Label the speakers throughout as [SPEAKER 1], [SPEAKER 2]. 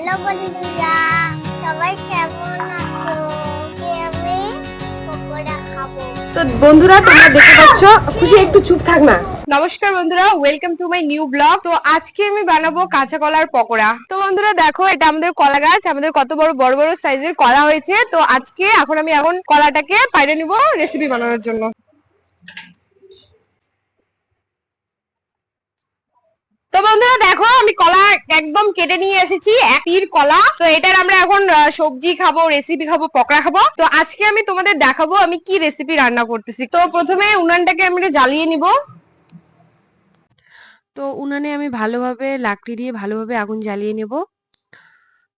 [SPEAKER 1] Hello বন্ধুরা, সবাই কেমন আছো? কি আমি পকোড়া খাবো।
[SPEAKER 2] তো বন্ধুরা তোমরা দেখতে পাচ্ছ, খুশি একটু চুপ থাক না। নমস্কার বন্ধুরা, welcome to my new blog. তো আজকে আমি বানাবো কাঁচা কলার পকোড়া। তো বন্ধুরা দেখো, এটা আমাদের কলা গাছ, আমাদের কত বড় বড় বড় সাইজের কলা হয়েছে। তো আজকে আমি কলাটাকে পাইরে নিব রেসিপি বানানোর জন্য। তো বন্ধুরা দেখো, আমি কলা একদম কেটে নিয়ে এসেছি, এক তীর কলা। তো এটার আমরা এখন সবজি খাবো, রেসিপি খাবো, পকোড়া খাবো। তো আজকে আমি তোমাদের দেখাবো আমি কি রেসিপি রান্না করতেছি। তো প্রথমে উনানটাকে আমি একটু জ্বালিয়ে নিব। তো উনানে আমি ভালোভাবে লাকড়ি দিয়ে ভালোভাবে আগুন জ্বালিয়ে নেব।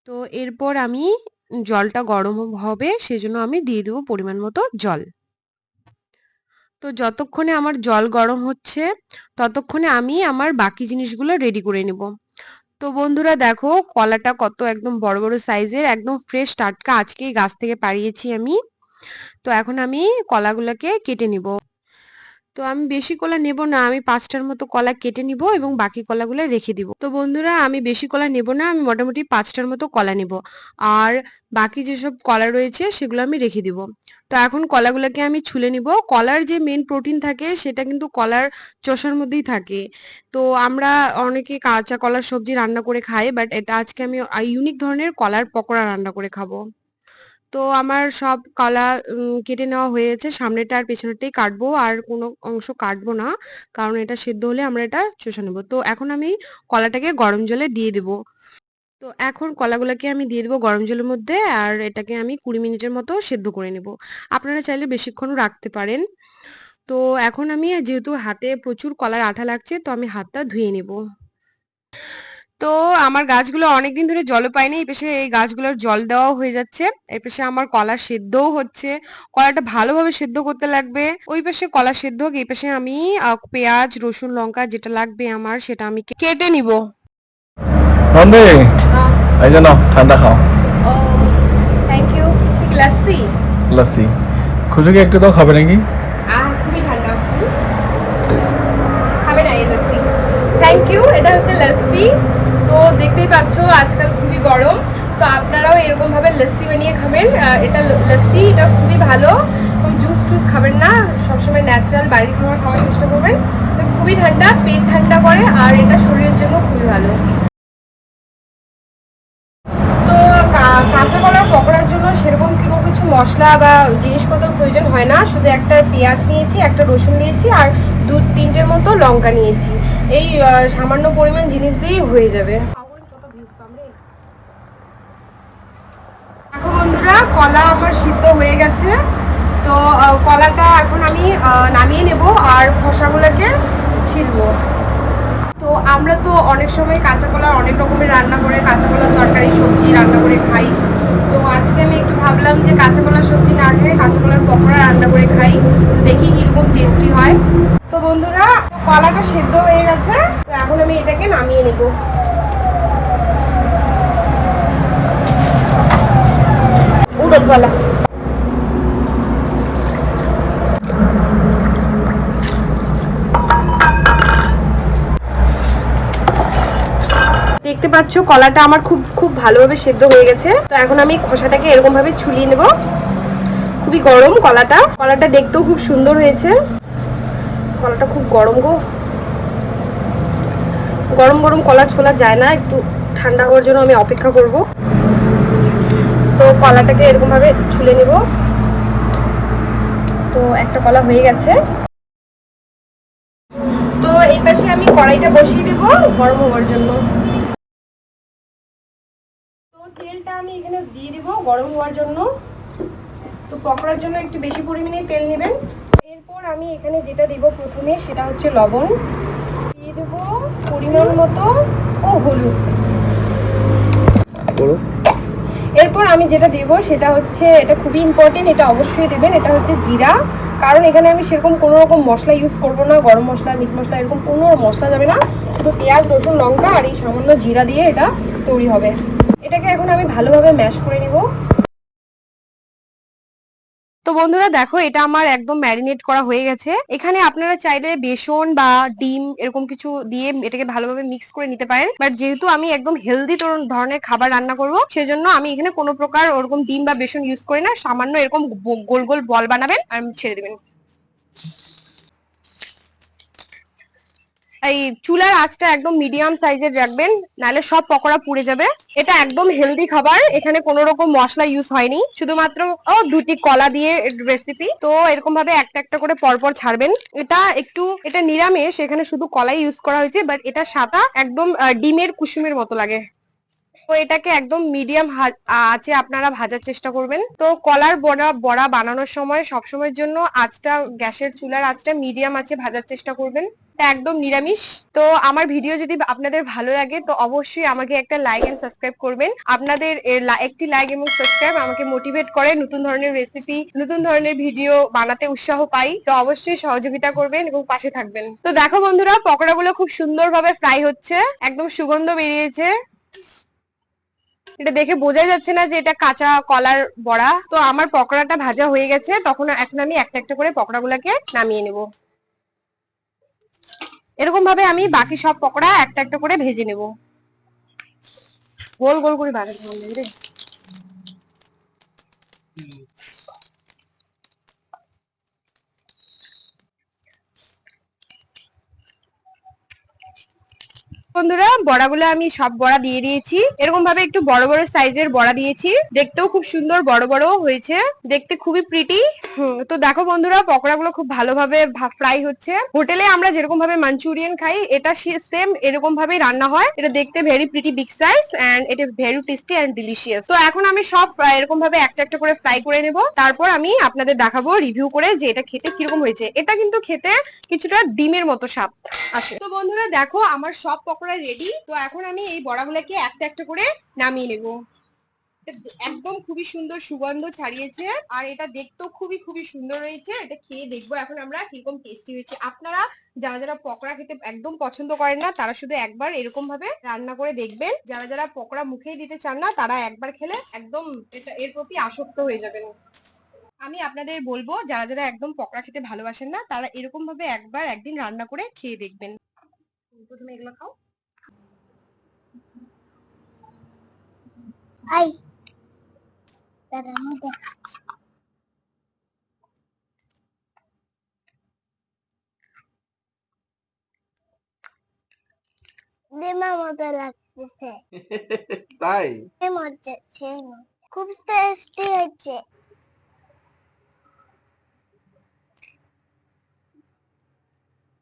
[SPEAKER 2] তো এরপর আমি জলটা গরম হবে, সেজন্য আমি দিয়ে দেবো পরিমাণ মতো জল। তো যতক্ষণে আমার জল গরম হচ্ছে ততক্ষণে আমি আমার বাকি জিনিসগুলো রেডি করে নেব। তো বন্ধুরা দেখো, কলাটা কত একদম বড় বড় সাইজের, একদম ফ্রেশ টাটকা, আজকেই গাছ থেকে পাড়িয়েছি আমি। তো এখন আমি কলাগুলোকে কেটে নিব। তো আমি বেশি কলা নেব না, আমি 5টার মতো কলা কেটে নিব এবং বাকি কলাগুলো রেখে দিব। তো বন্ধুরা আমি বেশি কলা নেব না, আমি মোটামুটি 5টার মতো কলা নেব। আর বাকি যেসব কলা রয়েছে সেগুলো আমি রেখে দিব। তো এখন কলাগুলোকে আমি ছুলে নিব। কলার যে মেন প্রোটিন থাকে সেটা কিন্তু কলার চোষার মধ্যেই থাকে। তো আমরা অনেকে কাঁচা কলার সবজি রান্না করে খাই, বাট এটা আজকে আমি ইউনিক ধরনের কলার পকোড়া রান্না করে খাবো। তো আমার সব কলা কেটে নেওয়া হয়েছে, সামনেটা আর পেছনেরটাই কাটবো, আর কোনো অংশ কাটবো না, কারণ এটা সেদ্ধ হলে আমরা এটা চষে নেবো। তো এখন আমি কলাটাকে গরম জলে দিয়ে দেবো। তো এখন কলাগুলোকে আমি দিয়ে দেবো গরম জলের মধ্যে, আর এটাকে আমি 20 মিনিটের মতো সেদ্ধ করে নেব। আপনারা চাইলে বেশিক্ষণও রাখতে পারেন। তো এখন আমি যেহেতু হাতে প্রচুর কলার আঠা লাগছে, তো আমি হাতটা ধুয়ে নেব। তো আমার গাছগুলো অনেকদিন ধরে জলও পায়নি, এই পাশে এই গাছগুলোর জল দেওয়াও হয়ে যাচ্ছে, এই পাশে আমার কলা সেদ্ধও হচ্ছে। কলাটা ভালোভাবে সেদ্ধ করতে লাগবে। ওই পাশে কলা সেদ্ধ হোক, এই পাশে আমি পেঁয়াজ রসুন লঙ্কা যেটা লাগবে আমার সেটা আমি কেটে নিব।
[SPEAKER 3] নন্দী এই যে নাও ঠান্ডা খাও।
[SPEAKER 2] ও থ্যাংক ইউ। লাস্সি
[SPEAKER 3] লস্যি খুশিকে একটু তো খাবে নাকি?
[SPEAKER 2] খুবই ঠান্ডা, খাবে না এই লাস্সি। Thank you. এটা হচ্ছে লাস্সি। তো দেখতেই পাচ্ছ আজকাল খুবই গরম, তো আপনারাও এরকম ভাবে লস্যি বানিয়ে খাবেন। এটা লস্যি, এটা খুবই ভালো। জুস টুস খাবেন না, সবসময় ন্যাচারাল বাড়ির খাবার খাওয়ার চেষ্টা করবেন। তো খুবই ঠান্ডা, পেট ঠান্ডা করে, আর এটা শরীরের জন্য খুবই ভালো। তো কাঁচা কলার পকোড়ার জন্য সেরকম কোনো কিছু মশলা বা জিনিসপত্র প্রয়োজন হয় না, শুধু একটা পেঁয়াজ নিয়েছি, একটা রসুন নিয়েছি, আর 2-3টের মতো লঙ্কা নিয়েছি। এই সামান্য পরিমাণ জিনিস দিয়েই হয়ে যাবে। দেখো বন্ধুরা, কলা আমার সিদ্ধ হয়ে গেছে। তো কলাটা এখন আমি নামিয়ে নেব আর খোসাগুলোকে ছিলবো। তো আমরা তো অনেক সময় কাঁচা কলার অনেক রকমের রান্না করে, কাঁচা কলার তরকারি সবজি রান্না করে খাই। তো আজকে আমি একটু ভাবলাম যে কাঁচা কলার সবজি না খেয়ে কাঁচা কলার পকোড়া রান্না করে খাই, তো দেখি কিরকম টেস্টি হয়। তো বন্ধুরা কলাটা সেদ্ধ হয়ে গেছে, তো এখন আমি এটাকে নামিয়ে নেব। উড়দ কলা দেখতে পাচ্ছ কলাটা আমার খুব খুব ভালোভাবে সেদ্ধ হয়ে গেছে। তো এখন আমি খোসাটাকে এরকম ভাবে ছুলিয়ে নেব। খুবই গরম কলাটা, কলাটা দেখতেও খুব সুন্দর হয়েছে। কলাটা খুব গরম গো, গরম গরম কলা ছোলা যায় না, একটু ঠান্ডা হওয়ার জন্য আমি অপেক্ষা করব। তো কলাটাকে এরকম ভাবে ছুলে নেব। তো একটা কলা হয়ে গেছে। তো এই পাশে আমি কড়াইটা বসিয়ে দেব গরম হওয়ার জন্য। তো তেলটা আমি এখানে দিয়ে দেব গরম হওয়ার জন্য। তো পকোড়ার জন্য একটু বেশি পরিমাণে তেল নেবেন। এরপর আমি এখানে যেটা দিব প্রথমে সেটা হচ্ছে লবণ দিয়ে দেব, পরিমাণ মতো, ও হলুদ। এরপর আমি যেটা দেব সেটা হচ্ছে, এটা খুবই ইম্পর্টেন্ট, এটা অবশ্যই দেবেন, এটা হচ্ছে জিরা। কারণ এখানে আমি সেরকম কোনো রকম মশলা ইউজ করবো না, গরম মশলা মিট মশলা এরকম কোনো মশলা যাবে না, শুধু পেঁয়াজ রসুন লঙ্কা আর এই সামান্য জিরা দিয়ে এটা তৈরি হবে। এটাকে এখন আমি ভালোভাবে ম্যাশ করে নেব। তো বন্ধুরা দেখো এটা আমার একদম ম্যারিনেট করা হয়ে গেছে। এখানে আপনারা চাইলে বেসন বা ডিম এরকম কিছু দিয়ে এটাকে ভালোভাবে মিক্স করে নিতে পারেন, বাট যেহেতু আমি একদম হেলদি ধরনের খাবার রান্না করব, সেজন্য আমি এখানে কোনো প্রকার ওরকম ডিম বা বেসন ইউজ করি না। সামান্য এরকম গোল গোল বল বানাবেন আর ছেড়ে দিবেন। এই চুলার আঁচটা একদম মিডিয়াম সাইজের রাখবেন, নাহলে সব পকোড়া পুড়ে যাবে। এটা একদম হেলদি খাবার, এখানে কোনো রকম মশলা ইউজ হয়নি, শুধুমাত্র দুটি কলা দিয়ে রেসিপি। তো এরকম ভাবে একটা একটা করে পরপর ছাড়বেন। এটা নিরামিষ, এখানে শুধু কলাই ইউজ করা হয়েছে, বাট এটা সাদা একদম ডিমের কুসুমের মতো লাগে। তো এটাকে একদম মিডিয়াম আঁচে আপনারা ভাজার চেষ্টা করবেন। তো কলার বড়া বড়া বানানোর সময় সবসময়ের জন্য আঁচটা, গ্যাসের চুলার আঁচটা মিডিয়াম আঁচে ভাজার চেষ্টা করবেন। এটা একদম নিরামিষ। তো আমার ভিডিও যদি আপনাদের ভালো লাগে তো অবশ্যই আমাকে একটা লাইক এন্ড সাবস্ক্রাইব করবেন। আপনাদের একটি লাইক এবং সাবস্ক্রাইব আমাকে মোটিভেট করে নতুন ধরনের রেসিপি, নতুন ধরনের ভিডিও বানাতে উৎসাহ পাই। তো অবশ্যই সহযোগিতা করবেন এবং পাশে থাকবেন। তো দেখো বন্ধুরা, পকোড়াগুলো খুব সুন্দরভাবে ফ্রাই হচ্ছে, একদম সুগন্ধ বেরিয়েছে। এটা দেখে বোঝাই যাচ্ছে না যে এটা কাঁচা কলার বড়া। তো আমার পকোড়াটা ভাজা হয়ে গেছে, এখন আমি একটা একটা করে পকোড়াগুলোকে নামিয়ে নেব। এরকম ভাবে আমি বাকি সব পকোড়া একটা একটা করে ভেজে নেব। গোল গোল করে বানাতে হবে রে। বন্ধুরা, বড়াগুলো আমি সব বড়া দিয়ে দিয়েছি। এরকম ভাবে একটু বড় বড় সাইজের বড়া দিয়েছি, দেখতেও খুব সুন্দর বড় বড় হয়েছে, দেখতে খুবই প্রিটি। তো দেখো বন্ধুরা, পকোড়াগুলো খুব ভালোভাবে ফ্রাই হচ্ছে। হোটেলে আমরা যেরকম ভাবে মাঞ্চুরিয়ান খাই, এটা সেম এরকম ভাবেই রান্না হয়। এটা দেখতে very pretty big size and এটা ভেরি টেস্টি এন্ড ডিলিশিয়াস। তো এখন আমি সব এরকম ভাবে একটা একটা করে ফ্রাই করে নেব, তারপর আমি আপনাদের দেখাবো রিভিউ করে যে এটা খেতে কিরকম হয়েছে। এটা কিন্তু খেতে কিছুটা ডিমের মতো স্বাদ আসে। তো বন্ধুরা দেখো, আমার সব পকোড়া রেডি। তো এখন আমি এই বড়াগুলোকে একটা একটা করে নামিয়ে নেব। একদম খুবই সুন্দর সুগন্ধ ছাড়িয়েছে, আর এটা দেখতেও খুবই খুবই সুন্দর হয়েছে। এটা খেয়ে দেখবো এখন আমরা কিরকম টেস্টি হয়েছে। আপনারা যারা যারা পকোড়া খেতে একদম পছন্দ করেন না, তারা শুধু একবার এরকম ভাবে রান্না করে দেখবেন। যারা যারা পকোড়া মুখেই দিতে চান না, তারা একবার খেলে একদম এর প্রতি আসক্ত হয়ে যাবেন। আমি আপনাদের বলবো, যারা যারা একদম পকোড়া খেতে ভালোবাসেন না, তারা এরকম ভাবে একবার একদিন রান্না করে খেয়ে দেখবেন। প্রথমে এগুলো খাও।
[SPEAKER 1] আই দাঁড়া, আমি দেখাচ্ছি। ডিমের মতো লাগতেছে।
[SPEAKER 3] তাই
[SPEAKER 1] মজা, খুব টেস্টি হয়েছে।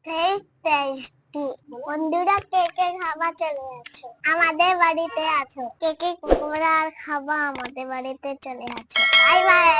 [SPEAKER 1] টেস্টি। বন্ধুরা, কে কে খাবার চলে আছো আমাদের বাড়িতে? আছো কে কে পকোড়া আর খাবা আমাদের বাড়িতে চলে আছো। Bye bye.